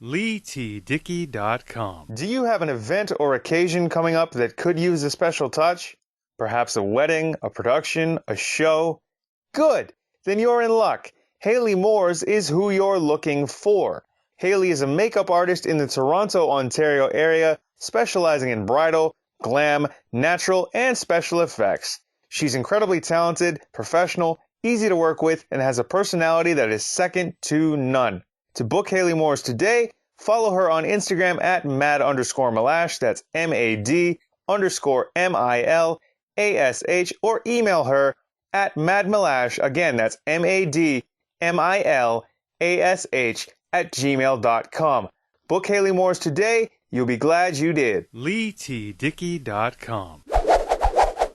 LEIGHTDICKEY.com. Do you have an event or occasion coming up that could use a special touch? Perhaps a wedding, a production, a show? Good! Then you're in luck. Hayley Moores is who you're looking for. Hayley is a makeup artist in the Toronto, Ontario area, specializing in bridal, glam, natural, and special effects. She's incredibly talented, professional, easy to work with, and has a personality that is second to none. To book Hayley Moores today, follow her on Instagram at mad_milash, that's MAD_MILASH, or email her at madmilash, again, that's MADMILASH @gmail.com. Book Hayley Moores today, you'll be glad you did. LEIGHTDICKEY.com.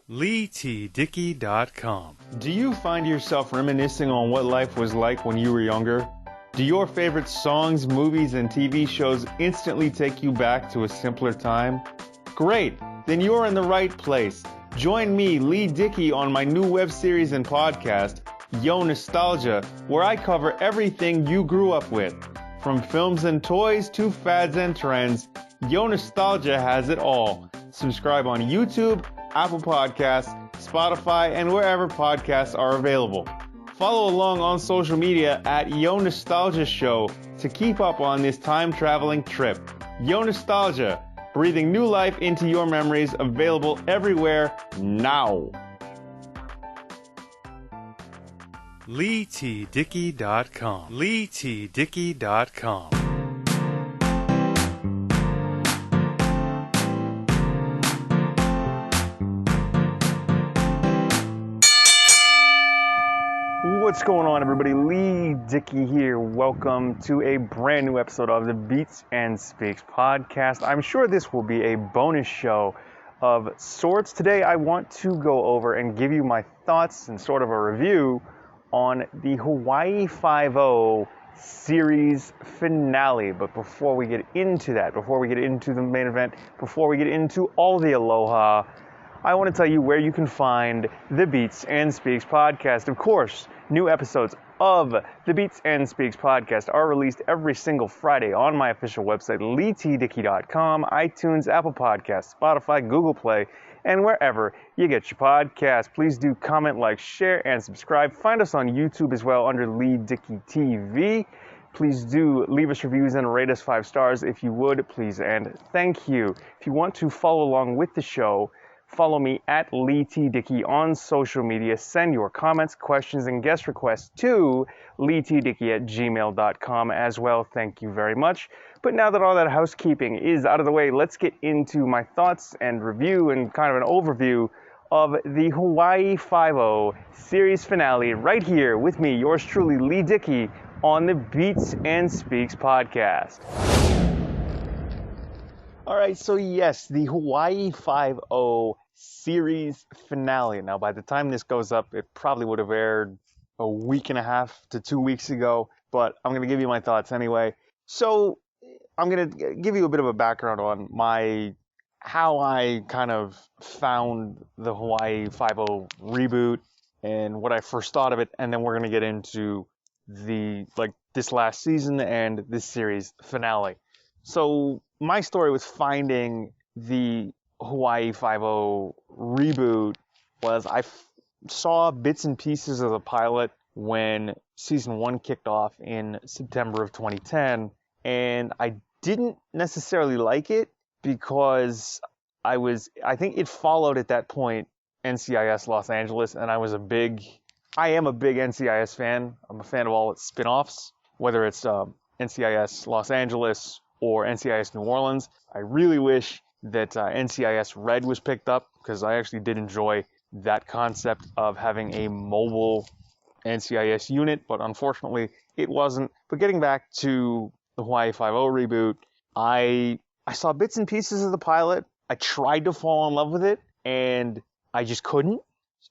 LEIGHTDICKEY.com. Do you find yourself reminiscing on what life was like when you were younger? Do your favorite songs, movies, and TV shows instantly take you back to a simpler time? Great! Then you're in the right place. Join me, Leigh Dickey, on my new web series and podcast, Yo Nostalgia, where I cover everything you grew up with. From films and toys to fads and trends, Yo Nostalgia has it all. Subscribe on YouTube, Apple Podcasts, Spotify, and wherever podcasts are available. Follow along on social media at Yo Nostalgia Show to keep up on this time-traveling trip. Yo Nostalgia, breathing new life into your memories, available everywhere now. LEIGHTDICKEY.com. LEIGHTDICKEY.com. What's going on, everybody? Leigh Dickey here. Welcome to a brand new episode of the Beats and Speaks podcast. I'm sure this will be a bonus show of sorts. Today I want to go over and give you my thoughts and sort of a review on the Hawaii Five-0 series finale. But before we get into that, before we get into the main event, before we get into all the aloha, I want to tell you where you can find the Beats and Speaks podcast. Of course, new episodes of the Beats and Speaks podcast are released every single Friday on my official website, LEIGHTDICKEY.com, iTunes, Apple Podcasts, Spotify, Google Play, and wherever you get your podcasts. Please do comment, like, share, and subscribe. Find us on YouTube as well under Leigh Dickey TV. Please do leave us reviews and rate us 5 stars if you would, please, and thank you. If you want to follow along with the show, follow me at Leigh T. Dickey on social media. Send your comments, questions, and guest requests to LEIGHTDICKEY@gmail.com as well. Thank you very much. But now that all that housekeeping is out of the way, let's get into my thoughts and review and kind of an overview of the Hawaii Five-0 series finale right here with me, yours truly, Leigh Dickey, on the Beats and Speaks podcast. All right, so yes, the Hawaii Five-0 series finale. Now, by the time this goes up, it probably would have aired a week and a half to 2 weeks ago, but I'm going to give you my thoughts anyway. So I'm going to give you a bit of a background on how I kind of found the Hawaii Five-0 reboot and what I first thought of it, and then we're going to get into this last season and this series finale. So my story with finding the Hawaii Five-0 reboot was I saw bits and pieces of the pilot when season 1 kicked off in September of 2010, and I didn't necessarily like it because I think it followed at that point NCIS Los Angeles, and I am a big NCIS fan. I'm a fan of all its spin-offs, whether it's NCIS Los Angeles or NCIS New Orleans. I really wish that NCIS Red was picked up, because I actually did enjoy that concept of having a mobile NCIS unit, but unfortunately it wasn't. But getting back to the Hawaii Five-0 reboot, I saw bits and pieces of the pilot. I tried to fall in love with it, and I just couldn't.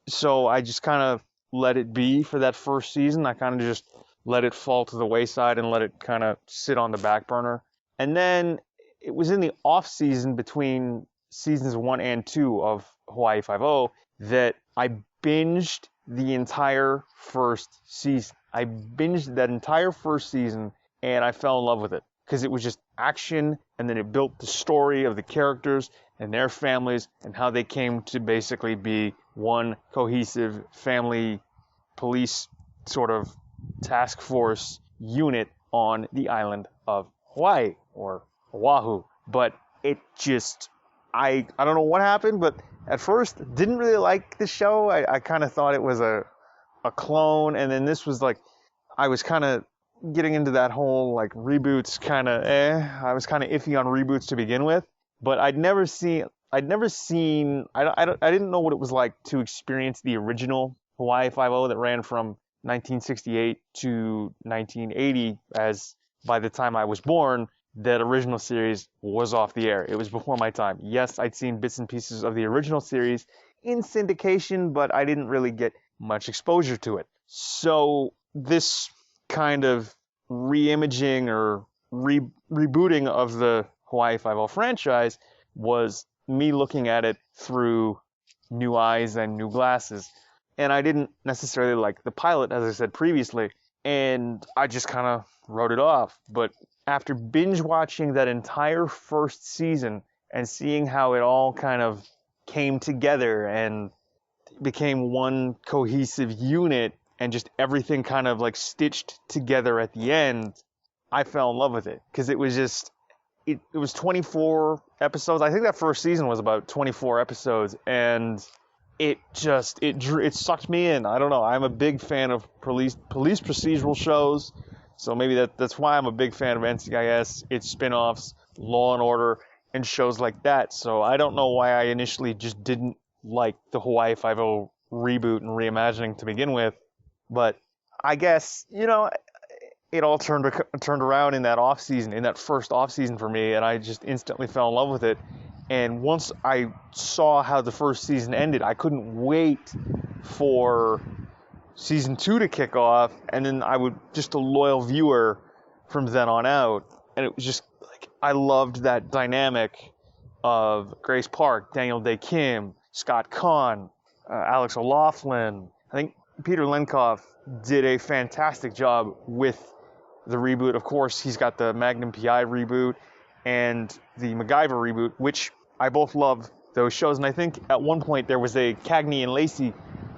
So I just kind of let it be for that first season. I kind of just let it fall to the wayside and let it kind of sit on the back burner. And then it was in the off season between seasons 1 and 2 of Hawaii Five-0 that I binged the entire first season. I binged that entire first season, and I fell in love with it. because it was just action, and then it built the story of the characters and their families and how they came to basically be one cohesive family police sort of task force unit on the island of Hawaii, or Oahu. But it just, I don't know what happened, but at first didn't really like the show. I kind of thought it was a clone, and then this was like, I was kind of getting into that whole like reboots kind of I was kind of iffy on reboots to begin with, but I didn't know what it was like to experience the original Hawaii Five-0 that ran from 1968 to 1980, as by the time I was born, that original series was off the air. It was before my time. Yes, I'd seen bits and pieces of the original series in syndication, but I didn't really get much exposure to it. So this kind of re-imaging or rebooting of the Hawaii Five-0 franchise was me looking at it through new eyes and new glasses. And I didn't necessarily like the pilot, as I said previously, and I just kind of wrote it off. But after binge watching that entire first season and seeing how it all kind of came together and became one cohesive unit and just everything kind of like stitched together at the end, I fell in love with it. Because it was just, it was 24 episodes. I think that first season was about 24 episodes, and it sucked me in. I don't know. I'm a big fan of police procedural shows, so maybe that's why I'm a big fan of NCIS, its spin-offs, Law and Order, and shows like that. So I don't know why I initially just didn't like the Hawaii Five-0 reboot and reimagining to begin with, but I guess, it all turned around in that off season, in that first off season for me, and I just instantly fell in love with it. And once I saw how the first season ended, I couldn't wait for season 2 to kick off, and then I would just a loyal viewer from then on out. And it was just like, I loved that dynamic of Grace Park, Daniel Day Kim, Scott Conn, Alex O'Loughlin. I think Peter Lenkoff did a fantastic job with the reboot. Of course, he's got the Magnum PI reboot and the MacGyver reboot, which I both love those shows. And I think at one point there was a Cagney and Lacey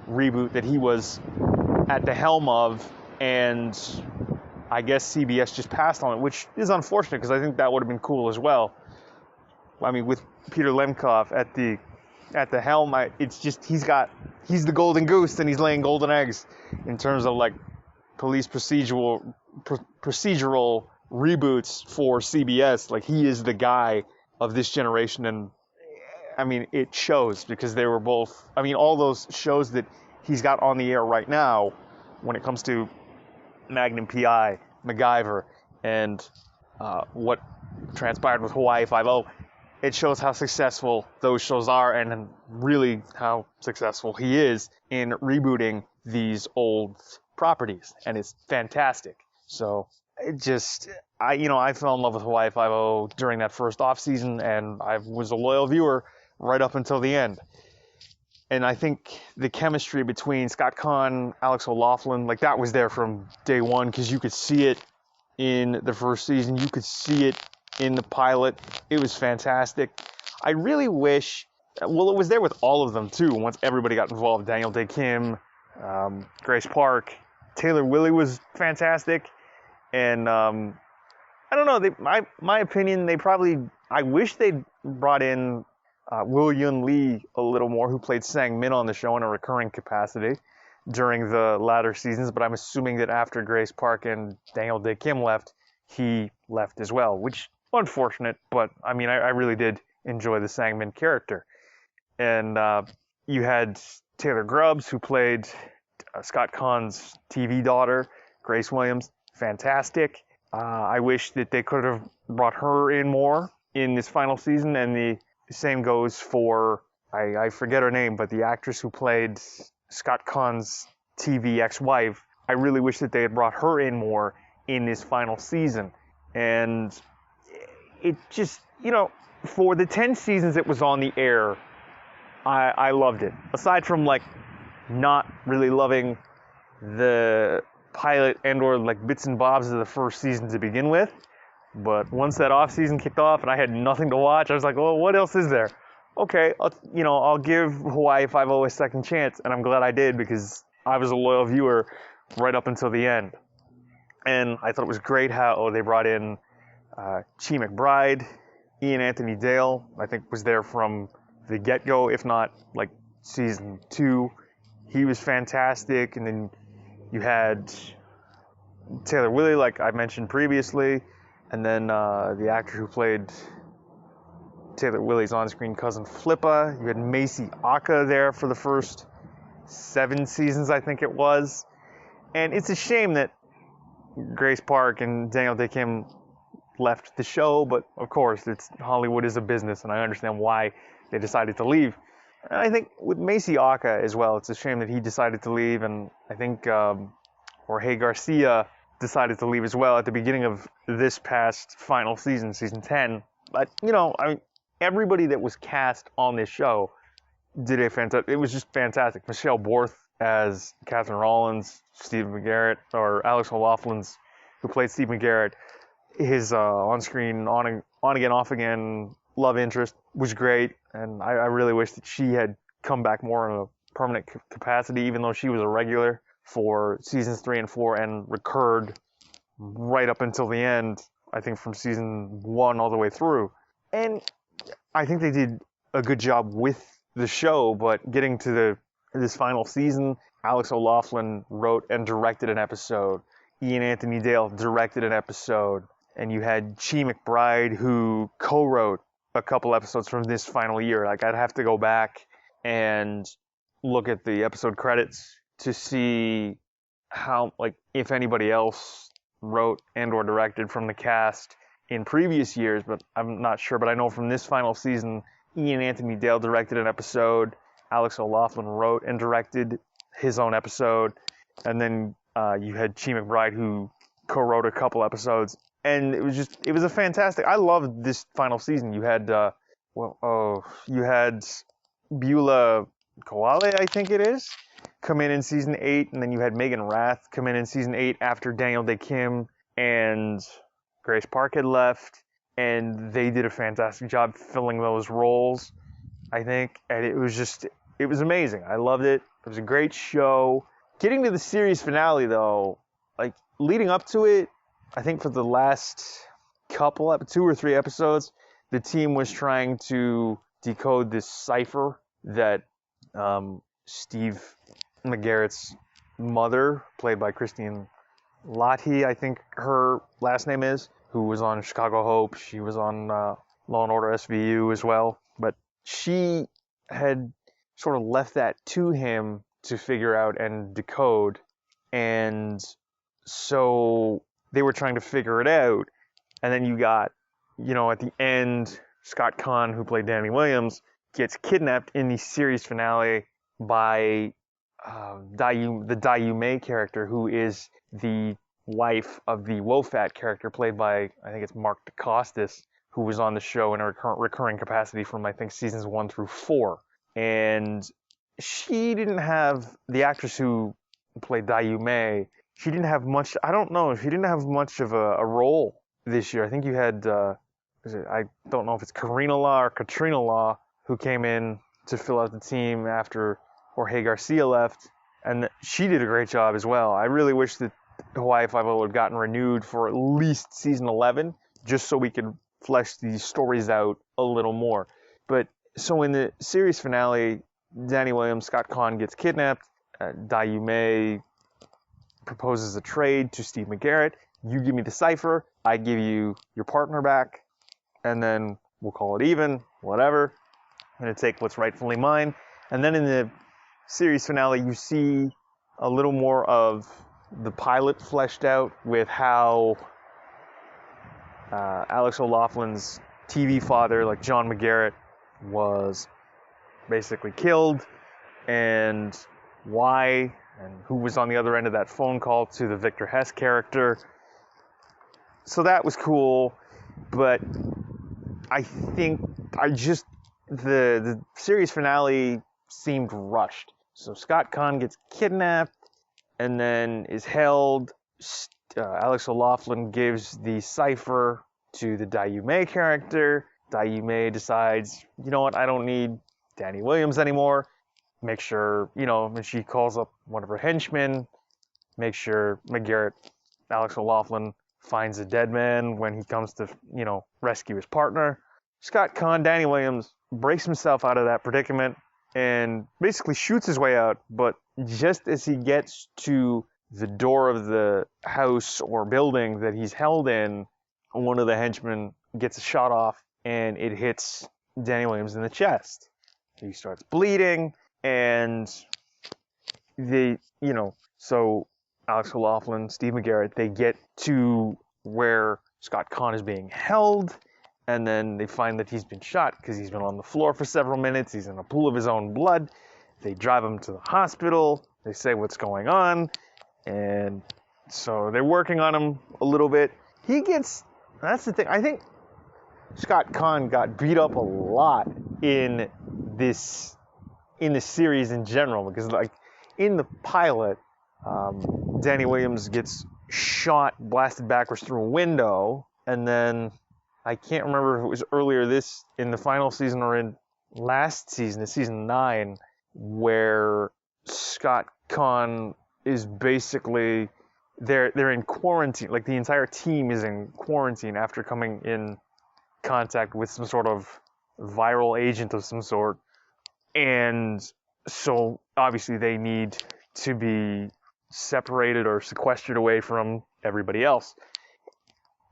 reboot that he was at the helm of, and I guess CBS just passed on it, which is unfortunate because I think that would have been cool as well. I mean, with Peter Lemkoff at the helm, it's just he's the golden goose and he's laying golden eggs in terms of like police procedural reboots for CBS. Like, he is the guy of this generation, and I mean, it shows because they were both, I mean, all those shows that he's got on the air right now when it comes to Magnum PI, MacGyver, and what transpired with Hawaii Five-0, it shows how successful those shows are and really how successful he is in rebooting these old properties, and it's fantastic. So it just, I fell in love with Hawaii Five-0 during that first off season, and I was a loyal viewer right up until the end. And I think the chemistry between Scott Conn, Alex O'Loughlin, like, that was there from day one, because you could see it in the first season, you could see it in the pilot. It was fantastic. I really wish, well, it was there with all of them too once everybody got involved. Daniel Day Kim, Grace Park, Taylor Willie was fantastic. And I don't know, my opinion, I wish they'd brought in Will Yun Lee a little more, who played Sang Min on the show in a recurring capacity during the latter seasons, but I'm assuming that after Grace Park and Daniel Day Kim left, he left as well, which unfortunate, but I mean, I really did enjoy the Sang Min character. And you had Taylor Grubbs, who played Scott Conn's TV daughter, Grace Williams, fantastic. I wish that they could have brought her in more in this final season, and the same goes for, I forget her name, but the actress who played Scott Conn's TV ex-wife. I really wish that they had brought her in more in this final season. And it just, for the 10 seasons it was on the air, I loved it. Aside from, like, not really loving the pilot and or, like, bits and bobs of the first season to begin with, But once that off season kicked off and I had nothing to watch, I was like, well, what else is there? Okay, I'll give Hawaii Five-0 a second chance, and I'm glad I did because I was a loyal viewer right up until the end. And I thought it was great how they brought in Chi McBride, Ian Anthony Dale, I think was there from the get-go, if not like season 2. He was fantastic, and then you had Taylor Willie, like I mentioned previously, and then the actor who played Taylor Willie's on-screen cousin Flippa. You had Macy Aka there for the first 7 seasons, I think it was. And it's a shame that Grace Park and Daniel Day Kim left the show, but of course, Hollywood is a business, and I understand why they decided to leave. And I think with Macy Aka as well, it's a shame that he decided to leave, and I think Jorge Garcia decided to leave as well at the beginning of this past final season, season 10. But, everybody that was cast on this show did it was just fantastic. Michelle Borth as Catherine Rollins, Steve McGarrett, or Alex O'Loughlin's, who played Steve McGarrett, his on-screen, on-again, off-again love interest was great, and I really wish that she had come back more in a permanent capacity, even though she was a regular for seasons 3 and 4 and recurred right up until the end, I think from season 1 all the way through. And I think they did a good job with the show, but getting to this final season, Alex O'Loughlin wrote and directed an episode. Ian Anthony Dale directed an episode. And you had Chi McBride, who co-wrote a couple episodes from this final year. Like, I'd have to go back and look at the episode credits to see how, like, if anybody else wrote and or directed from the cast in previous years, but I'm not sure. But I know from this final season, Ian Anthony Dale directed an episode. Alex O'Loughlin wrote and directed his own episode. And then you had Chi McBride, who co-wrote a couple episodes. And it was a fantastic, I loved this final season. You had, you had Beulah Koale, I think it is, come in season 8. And then you had Megan Rath come in season 8 after Daniel Day Kim and Grace Park had left. And they did a fantastic job filling those roles, I think. And it was amazing. I loved it. It was a great show. Getting to the series finale, though, like, leading up to it, I think for the last 2 or 3 episodes, the team was trying to decode this cipher that Steve McGarrett's mother, played by Christine Lahti, I think her last name is, who was on Chicago Hope. She was on Law & Order SVU as well. But she had sort of left that to him to figure out and decode. And so they were trying to figure it out. And then you got, at the end, Scott Conn, who played Danny Williams, gets kidnapped in the series finale by the Dayume character, who is the wife of the Wofat character played by, I think it's Mark DeCostas, who was on the show in a recurring capacity from, I think, seasons 1 through 4. And she didn't have, the actress who played Dayume, she didn't have much, I don't know, she didn't have much of a role this year. I think you had, I don't know if it's Karina Law or Katrina Law, who came in to fill out the team after Jorge Garcia left. And she did a great job as well. I really wish that Hawaii Five-0 had gotten renewed for at least season 11, just so we could flesh these stories out a little more. But so in the series finale, Danny Williams, Scott Conn gets kidnapped. Dayume proposes a trade to Steve McGarrett. You give me the cipher, I give you your partner back, and then we'll call it even, whatever. I'm going to take what's rightfully mine. And then in the series finale, you see a little more of the pilot fleshed out with how Alex O'Loughlin's TV father, like John McGarrett, was basically killed, and why, and who was on the other end of that phone call to the Victor Hess character. So that was cool, but I think the series finale seemed rushed. So Scott Conn gets kidnapped and then is held. Alex O'Loughlin gives the cipher to the Dayume character. Dayume decides, you know what, I don't need Danny Williams anymore. Make sure, when she calls up one of her henchmen, make sure McGarrett, Alex O'Loughlin, finds a dead man when he comes to, rescue his partner. Scott Conn, Danny Williams, breaks himself out of that predicament and basically shoots his way out, but just as he gets to the door of the house or building that he's held in, one of the henchmen gets a shot off and it hits Danny Williams in the chest. He starts bleeding, and so Alex O'Loughlin, Steve McGarrett, they get to where Scott Conn is being held, and then they find that he's been shot because he's been on the floor for several minutes. He's in a pool of his own blood. They drive him to the hospital. They say what's going on, and so they're working on him a little bit. That's the thing. I think Scott Conn got beat up a lot in this series in general, because in the pilot, Danny Williams gets shot, blasted backwards through a window, and then I can't remember if it was earlier in the final season or in last season, in season 9, where Scott Conn is basically they're in quarantine. Like, the entire team is in quarantine after coming in contact with some sort of viral agent of some sort, and so obviously they need to be separated or sequestered away from everybody else.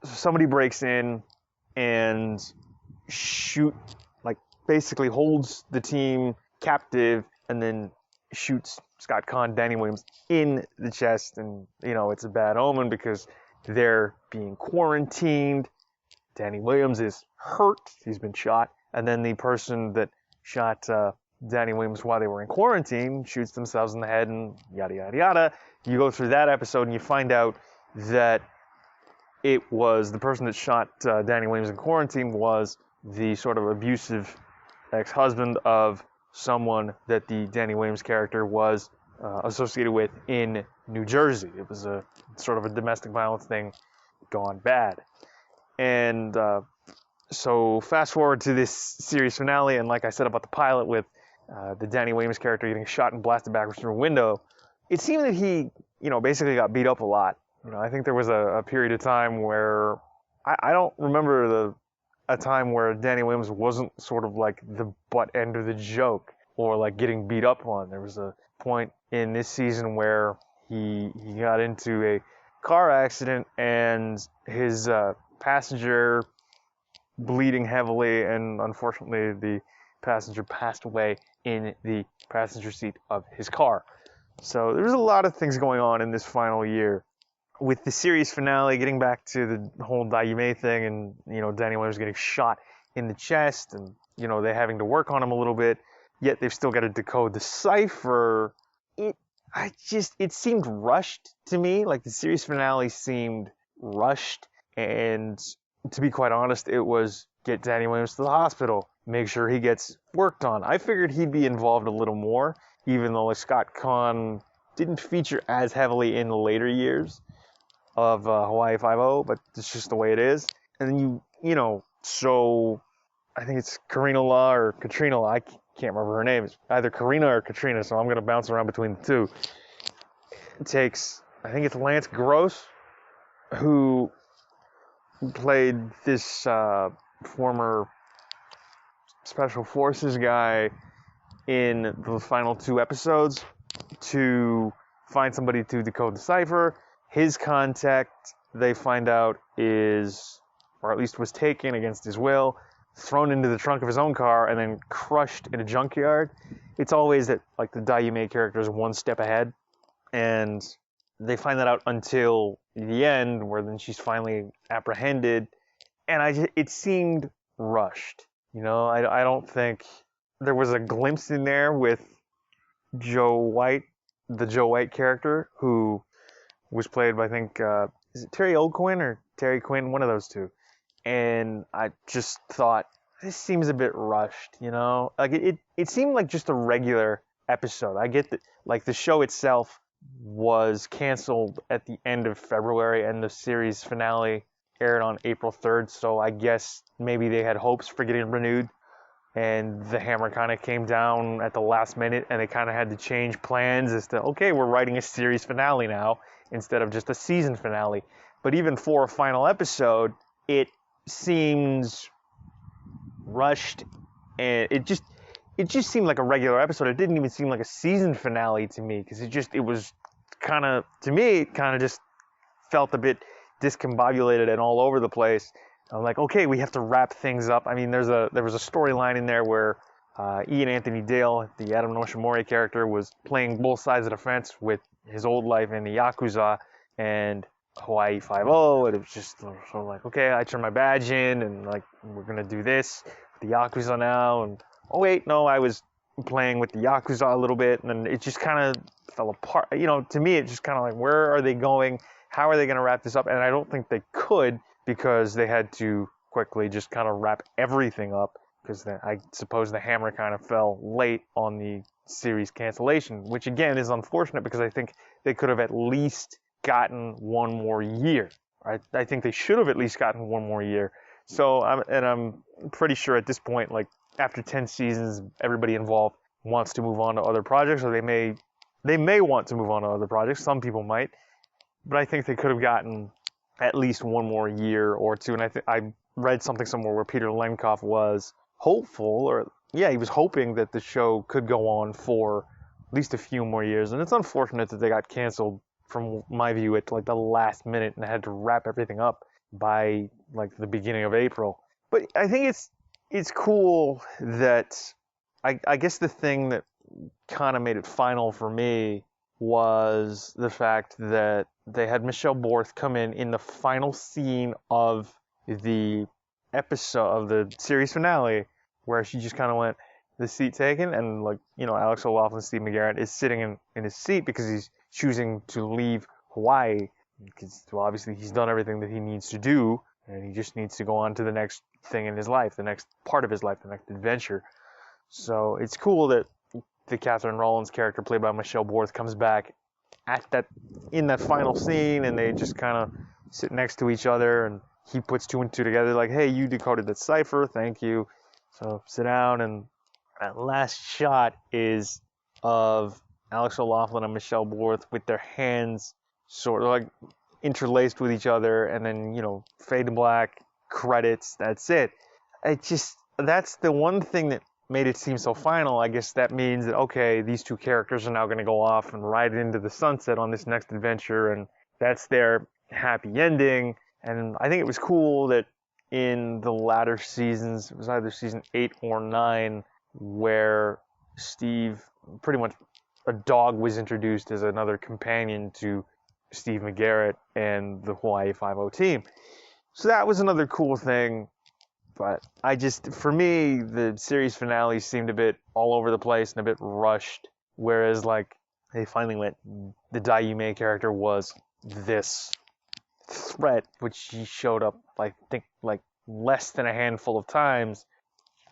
So somebody breaks in and basically holds the team captive, and then shoots Scott Conn, Danny Williams, in the chest, and it's a bad omen because they're being quarantined. Danny Williams is hurt, he's been shot, and then the person that shot Danny Williams while they were in quarantine shoots themselves in the head, and yada yada yada. You go through that episode and you find out that it was the person that shot Danny Williams in quarantine was the sort of abusive ex-husband of someone that the Danny Williams character was associated with in New Jersey. It was a sort of a domestic violence thing gone bad. And so fast forward to this series finale, and like I said about the pilot with the Danny Williams character getting shot and blasted backwards through a window, it seemed that he, basically got beat up a lot. I think there was a period of time where I don't remember a time where Danny Williams wasn't sort of like the butt end of the joke or like getting beat up on. There was a point in this season where he got into a car accident and his passenger bleeding heavily, and unfortunately the passenger passed away in the passenger seat of his car. So there's a lot of things going on in this final year. With the series finale, getting back to the whole Dayume thing, and Danny Williams getting shot in the chest, and they having to work on him a little bit, yet they've still got to decode the cipher. It seemed rushed to me. Like, the series finale seemed rushed, and to be quite honest, it was get Danny Williams to the hospital, make sure he gets worked on. I figured he'd be involved a little more, even though Scott Conn didn't feature as heavily in the later years of Hawaii Five-0, but it's just the way it is. And then so I think it's Katrina Law, I can't remember her name. It's either Karina or Katrina, so I'm going to bounce around between the two. It takes, I think it's Lance Gross, who played this former Special Forces guy in the final 2 episodes, to find somebody to decode the cipher. His contact, they find out, is, or at least was taken against his will, thrown into the trunk of his own car, and then crushed in a junkyard. It's always that, like, the Dayume character is one step ahead, and they find that out until the end, where then she's finally apprehended, and it seemed rushed. I don't think there was a glimpse in there with Joe White, the Joe White character, who was played by, I think, is it Terry O'Quinn or Terry Quinn? One of those two. And I just thought, this seems a bit rushed, Like, it seemed like just a regular episode. I get that, like, the show itself was canceled at the end of February, and the series finale aired on April 3rd, so I guess maybe they had hopes for getting renewed, and the hammer kind of came down at the last minute, and they kind of had to change plans as to, okay, we're writing a series finale now instead of just a season finale. But even for a final episode, it seems rushed, and it just seemed like a regular episode. It didn't even seem like a season finale to me, because it was kind of, to me, it kind of just felt a bit discombobulated and all over the place. I'm like, okay, we have to wrap things up. I mean, there was a storyline in there where Ian Anthony Dale, the Adam Noshimori character, was playing both sides of the fence with his old life in the Yakuza and Hawaii Five-0, and it was just sort of like, okay, I turned my badge in, and like, we're gonna do this with the Yakuza now, and oh wait, no, I was playing with the Yakuza a little bit, and then it just kind of fell apart. You know, to me, it just kind of like, where are they going? How are they gonna wrap this up? And I don't think they could, because they had to quickly just kind of wrap everything up, because I suppose the hammer kind of fell late on the series cancellation, which again is unfortunate, because I think they could have at least gotten one more year. Right? I think they should have at least gotten one more year. So I'm pretty sure at this point, like after 10 seasons, everybody involved wants to move on to other projects, or they may want to move on to other projects. Some people might, but I think they could have gotten at least one more year or two. And I read something somewhere where Peter Lenkoff was hopeful, or yeah, he was hoping that the show could go on for at least a few more years. And it's unfortunate that they got canceled, from my view, at like the last minute, and had to wrap everything up by like the beginning of April. But I think it's cool that I guess the thing that kind of made it final for me was the fact that they had Michelle Borth come in the final scene of the episode of the series finale, where she just kind of went, the seat taken, and like, you know, Alex O'Loughlin, Steve McGarrett, is sitting in his seat because he's choosing to leave Hawaii, because, well, obviously he's done everything that he needs to do, and he just needs to go on to the next thing in his life, the next part of his life, the next adventure. So it's cool that the Catherine Rollins character, played by Michelle Borth, comes back in that final scene, and they just kind of sit next to each other, and he puts two and two together, like, hey, you decoded that cipher, thank you. So sit down, and that last shot is of Alex O'Loughlin and Michelle Borth with their hands sort of like interlaced with each other, and then, you know, fade to black, credits, that's it. That's the one thing that made it seem so final. I guess that means that, okay, these two characters are now going to go off and ride into the sunset on this next adventure, and that's their happy ending. And I think it was cool that in the latter seasons, it was either season 8 or 9, where Steve, pretty much a dog was introduced as another companion to Steve McGarrett and the Hawaii Five-0 team. So that was another cool thing. But for me, the series finale seemed a bit all over the place and a bit rushed. Whereas, like, they finally went, the Dai Yume character was this threat, which he showed up, I think, like, less than a handful of times.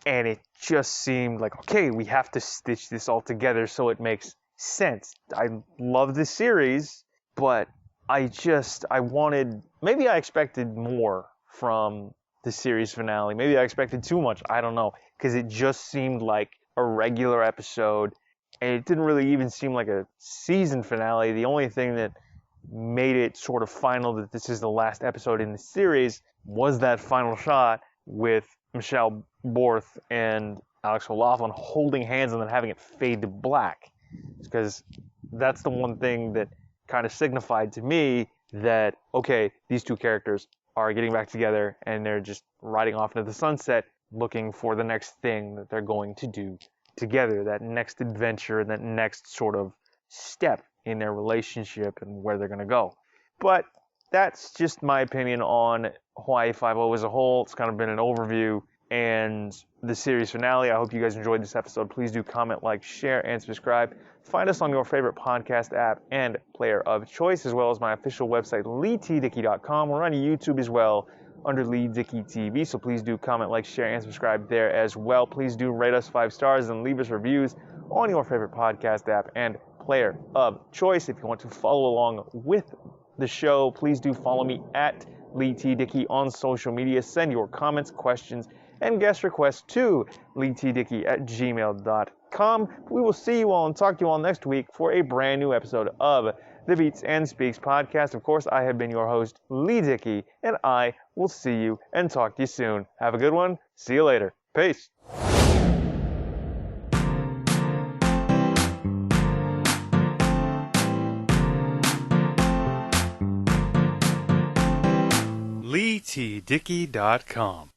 And it just seemed like, okay, we have to stitch this all together so it makes sense. I love the series, but maybe I expected more from the series finale. Maybe I expected too much. I don't know. Because it just seemed like a regular episode, and it didn't really even seem like a season finale. The only thing that made it sort of final, that this is the last episode in the series, was that final shot with Michelle Borth and Alex O'Loughlin holding hands and then having it fade to black. Because that's the one thing that kind of signified to me that, okay, these two characters are getting back together, and they're just riding off into the sunset, looking for the next thing that they're going to do together, that next adventure, that next sort of step in their relationship and where they're going to go. But that's just my opinion on Hawaii Five-0 as a whole. It's kind of been an overview and the series finale. I hope you guys enjoyed this episode. Please do comment, like, share, and subscribe. Find us on your favorite podcast app and player of choice, as well as my official website, LEIGHTDICKEY.com. We're on YouTube as well under Leigh Dickey TV, so please do comment, like, share, and subscribe there as well. Please do rate us 5 stars and leave us reviews on your favorite podcast app and player of choice. If you want to follow along with the show, please do follow me at LEIGHTDICKEY on social media. Send your comments, questions, and guest requests to LEIGHTDICKEY@gmail.com. We will see you all and talk to you all next week for a brand new episode of the Beats and Speaks podcast. Of course, I have been your host, Leigh Dickey, and I will see you and talk to you soon. Have a good one. See you later. Peace. LEIGHTDICKEY.com